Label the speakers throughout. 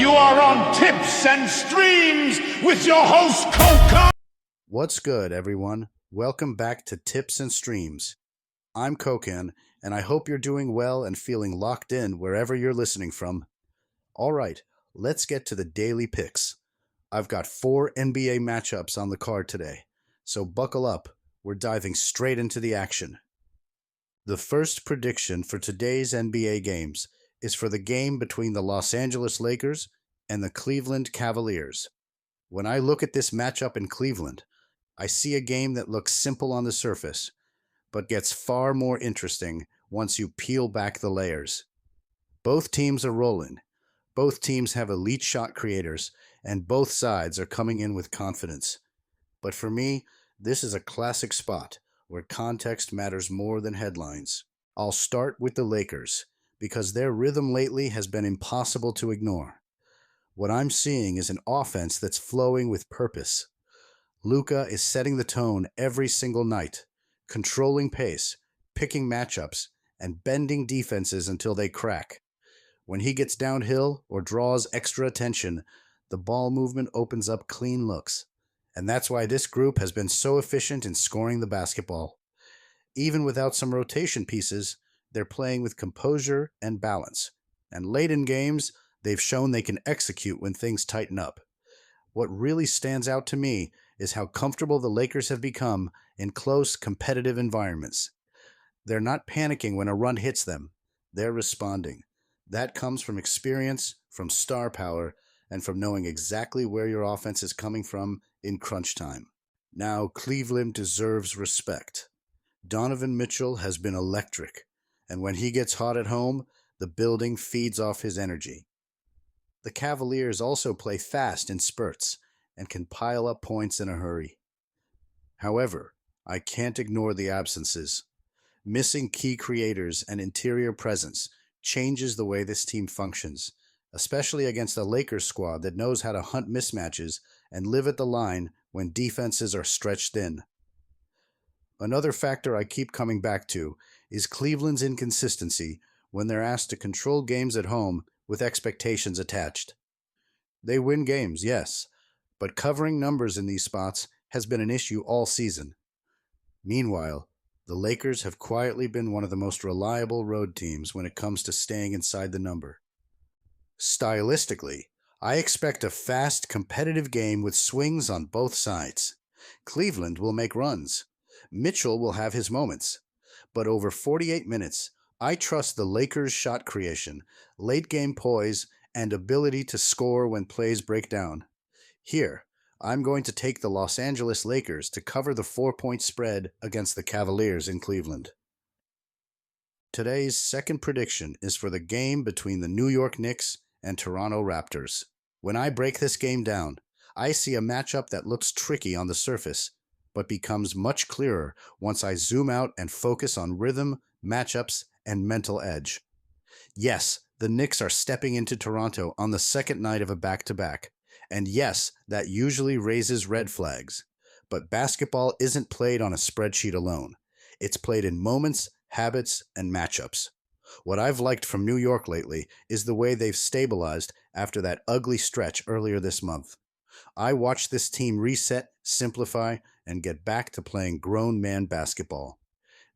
Speaker 1: You are on Tips and Streams with your host, Coca.
Speaker 2: What's good, everyone? Welcome back to Tips and Streams. I'm Kokan, and I hope you're doing well and feeling locked in wherever you're listening from. All right, let's get to the daily picks. I've got 4 NBA matchups on the card today, so buckle up. We're diving straight into the action. The first prediction for today's NBA games is for the game between the Los Angeles Lakers and the Cleveland Cavaliers. When I look at this matchup in Cleveland, I see a game that looks simple on the surface, but gets far more interesting once you peel back the layers. Both teams are rolling. Both teams have elite shot creators, and both sides are coming in with confidence. But for me, this is a classic spot where context matters more than headlines. I'll start with the Lakers, because their rhythm lately has been impossible to ignore. What I'm seeing is an offense that's flowing with purpose. Luka is setting the tone every single night, controlling pace, picking matchups, and bending defenses until they crack. When he gets downhill or draws extra attention, the ball movement opens up clean looks. And that's why this group has been so efficient in scoring the basketball. Even without some rotation pieces, they're playing with composure and balance. And late in games, they've shown they can execute when things tighten up. What really stands out to me is how comfortable the Lakers have become in close, competitive environments. They're not panicking when a run hits them. They're responding. That comes from experience, from star power, and from knowing exactly where your offense is coming from in crunch time. Now, Cleveland deserves respect. Donovan Mitchell has been electric, and when he gets hot at home, the building feeds off his energy. The Cavaliers also play fast in spurts and can pile up points in a hurry. However, I can't ignore the absences. Missing key creators and interior presence changes the way this team functions, especially against a Lakers squad that knows how to hunt mismatches and live at the line when defenses are stretched thin. Another factor I keep coming back to is Cleveland's inconsistency when they're asked to control games at home with expectations attached. They win games, yes, but covering numbers in these spots has been an issue all season. Meanwhile, the Lakers have quietly been one of the most reliable road teams when it comes to staying inside the number. Stylistically, I expect a fast, competitive game with swings on both sides. Cleveland will make runs. Mitchell will have his moments. But over 48 minutes, I trust the Lakers' shot creation, late-game poise, and ability to score when plays break down. Here, I'm going to take the Los Angeles Lakers to cover the 4-point spread against the Cavaliers in Cleveland. Today's second prediction is for the game between the New York Knicks and Toronto Raptors. When I break this game down, I see a matchup that looks tricky on the surface, but becomes much clearer once I zoom out and focus on rhythm, matchups, and mental edge. Yes, the Knicks are stepping into Toronto on the second night of a back-to-back, and yes, that usually raises red flags. But basketball isn't played on a spreadsheet alone. It's played in moments, habits, and matchups. What I've liked from New York lately is the way they've stabilized after that ugly stretch earlier this month. I watched this team reset, simplify, and get back to playing grown man basketball.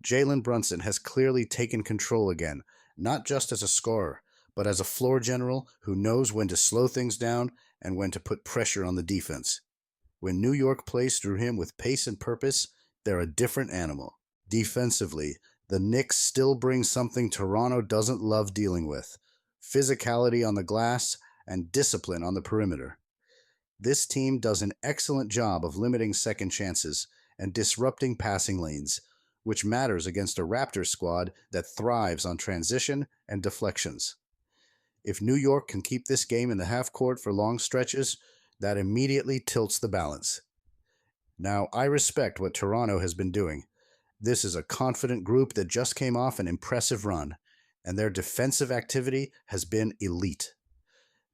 Speaker 2: Jalen Brunson has clearly taken control again, not just as a scorer, but as a floor general who knows when to slow things down and when to put pressure on the defense. When New York plays through him with pace and purpose, they're a different animal. Defensively, the Knicks still bring something Toronto doesn't love dealing with: physicality on the glass and discipline on the perimeter. This team does an excellent job of limiting second chances and disrupting passing lanes, which matters against a Raptors squad that thrives on transition and deflections. If New York can keep this game in the half court for long stretches, that immediately tilts the balance. Now, I respect what Toronto has been doing. This is a confident group that just came off an impressive run, and their defensive activity has been elite.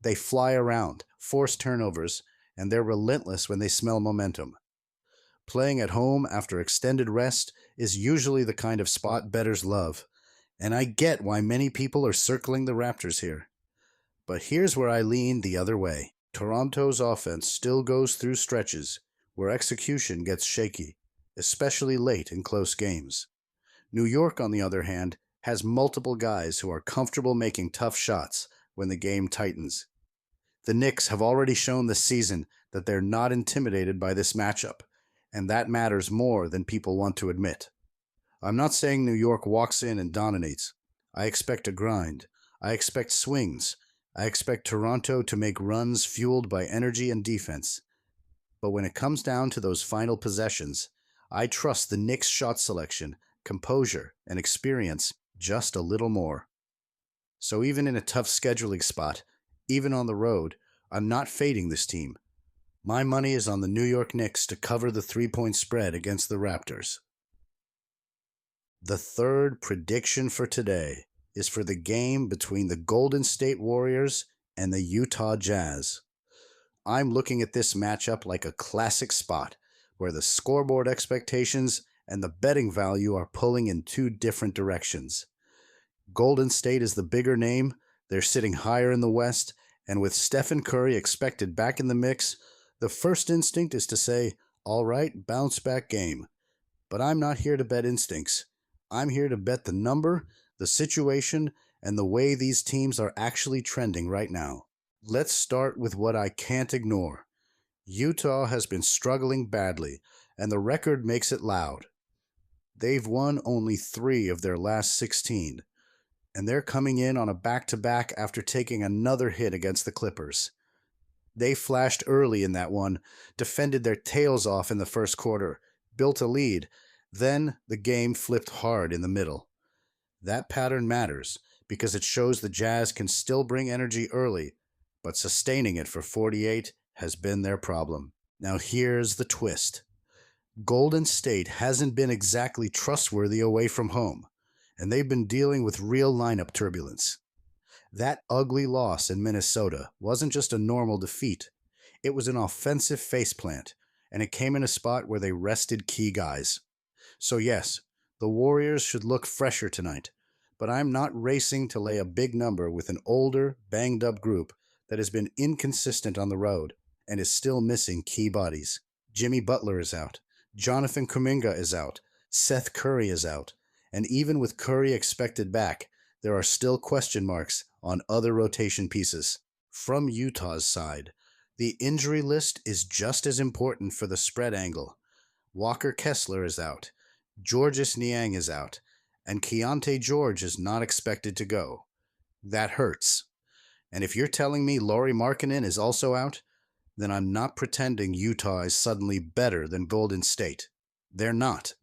Speaker 2: They fly around, force turnovers, and they're relentless when they smell momentum. Playing at home after extended rest is usually the kind of spot bettors love, and I get why many people are circling the Raptors here. But here's where I lean the other way. Toronto's offense still goes through stretches where execution gets shaky, especially late in close games. New York, on the other hand, has multiple guys who are comfortable making tough shots when the game tightens. The Knicks have already shown this season that they're not intimidated by this matchup, and that matters more than people want to admit. I'm not saying New York walks in and dominates. I expect a grind. I expect swings. I expect Toronto to make runs fueled by energy and defense. But when it comes down to those final possessions, I trust the Knicks' shot selection, composure, and experience just a little more. So even in a tough scheduling spot, even on the road, I'm not fading this team. My money is on the New York Knicks to cover the 3-point spread against the Raptors. The third prediction for today is for the game between the Golden State Warriors and the Utah Jazz. I'm looking at this matchup like a classic spot where the scoreboard expectations and the betting value are pulling in two different directions. Golden State is the bigger name, they're sitting higher in the West, and with Stephen Curry expected back in the mix, the first instinct is to say, all right, bounce back game. But I'm not here to bet instincts. I'm here to bet the number, the situation, and the way these teams are actually trending right now. Let's start with what I can't ignore. Utah has been struggling badly, and the record makes it loud. They've won only 3 of their last 16, and they're coming in on a back-to-back after taking another hit against the Clippers. They flashed early in that one, defended their tails off in the first quarter, built a lead, then the game flipped hard in the middle. That pattern matters because it shows the Jazz can still bring energy early, but sustaining it for 48 has been their problem. Now here's the twist. Golden State hasn't been exactly trustworthy away from home, and they've been dealing with real lineup turbulence. That ugly loss in Minnesota wasn't just a normal defeat. It was an offensive faceplant, and it came in a spot where they rested key guys. So yes, the Warriors should look fresher tonight, but I'm not racing to lay a big number with an older, banged-up group that has been inconsistent on the road and is still missing key bodies. Jimmy Butler is out. Jonathan Kuminga is out. Seth Curry is out. And even with Curry expected back, there are still question marks on other rotation pieces. From Utah's side, the injury list is just as important for the spread angle. Walker Kessler is out. Georges Niang is out. And Keontae George is not expected to go. That hurts. And if you're telling me Lauri Markkanen is also out, then I'm not pretending Utah is suddenly better than Golden State. They're not.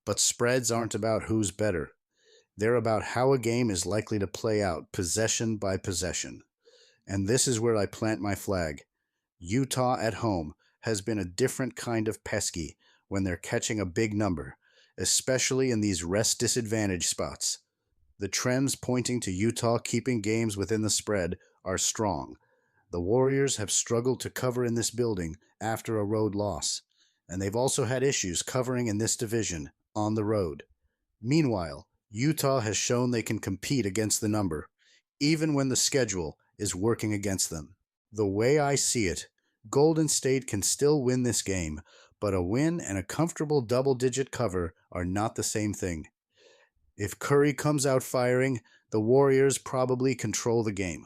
Speaker 2: But spreads aren't about who's better. They're about how a game is likely to play out possession by possession. And this is where I plant my flag. Utah at home has been a different kind of pesky when they're catching a big number, especially in these rest disadvantage spots. The trends pointing to Utah keeping games within the spread are strong. The Warriors have struggled to cover in this building after a road loss, and they've also had issues covering in this division on the road. Meanwhile, Utah has shown they can compete against the number, even when the schedule is working against them. The way I see it, Golden State can still win this game, but a win and a comfortable double-digit cover are not the same thing. If Curry comes out firing, the Warriors probably control the game.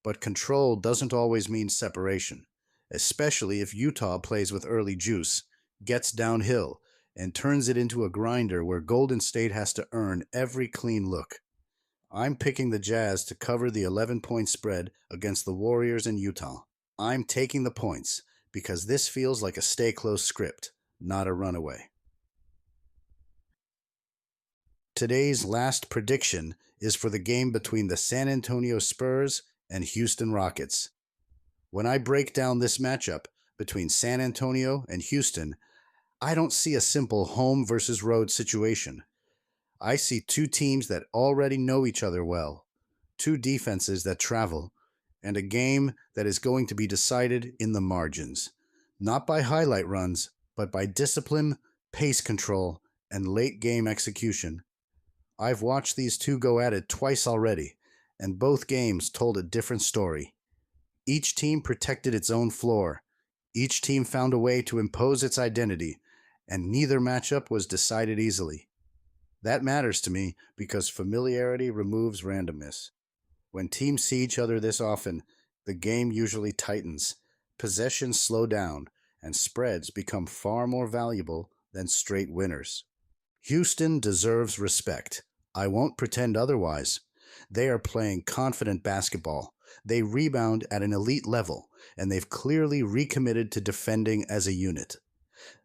Speaker 2: But control doesn't always mean separation, especially if Utah plays with early juice, gets downhill, and turns it into a grinder where Golden State has to earn every clean look. I'm picking the Jazz to cover the 11-point spread against the Warriors in Utah. I'm taking the points because this feels like a stay-close script, not a runaway. Today's last prediction is for the game between the San Antonio Spurs and Houston Rockets. When I break down this matchup between San Antonio and Houston, I don't see a simple home versus road situation. I see two teams that already know each other well, two defenses that travel, and a game that is going to be decided in the margins, not by highlight runs, but by discipline, pace control, and late game execution. I've watched these two go at it twice already, and both games told a different story. Each team protected its own floor. Each team found a way to impose its identity, and neither matchup was decided easily. That matters to me because familiarity removes randomness. When teams see each other this often, the game usually tightens, possessions slow down, and spreads become far more valuable than straight winners. Houston deserves respect. I won't pretend otherwise. They are playing confident basketball. They rebound at an elite level, and they've clearly recommitted to defending as a unit.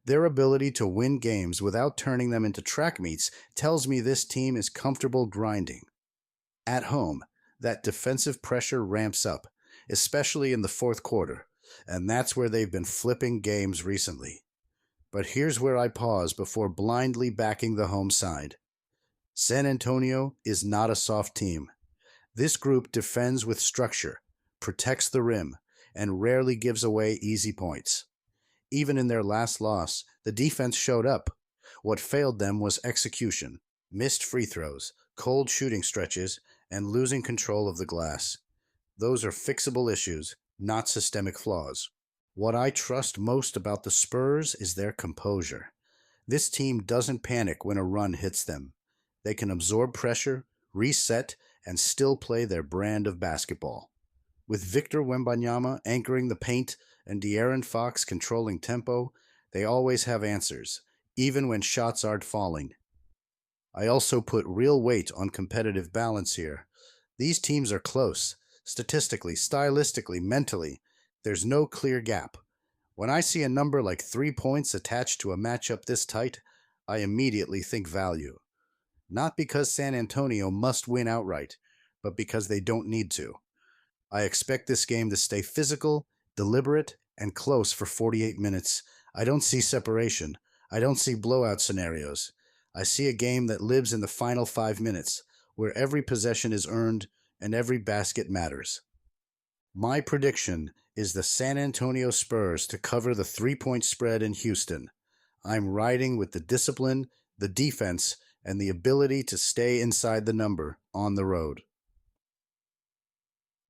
Speaker 2: Their ability to win games without turning them into track meets tells me this team is comfortable grinding. At home, that defensive pressure ramps up, especially in the fourth quarter, and that's where they've been flipping games recently. But here's where I pause before blindly backing the home side. San Antonio is not a soft team. This group defends with structure, protects the rim, and rarely gives away easy points. Even in their last loss, the defense showed up. What failed them was execution, missed free throws, cold shooting stretches, and losing control of the glass. Those are fixable issues, not systemic flaws. What I trust most about the Spurs is their composure. This team doesn't panic when a run hits them. They can absorb pressure, reset, and still play their brand of basketball. With Victor Wembanyama anchoring the paint and De'Aaron Fox controlling tempo, they always have answers, even when shots aren't falling. I also put real weight on competitive balance here. These teams are close, statistically, stylistically, mentally. There's no clear gap. When I see a number like 3 points attached to a matchup this tight, I immediately think value. Not because San Antonio must win outright, but because they don't need to. I expect this game to stay physical, deliberate, and close for 48 minutes. I don't see separation. I don't see blowout scenarios. I see a game that lives in the final 5 minutes, where every possession is earned and every basket matters. My prediction is the San Antonio Spurs to cover the 3-point spread in Houston. I'm riding with the discipline, the defense, and the ability to stay inside the number on the road.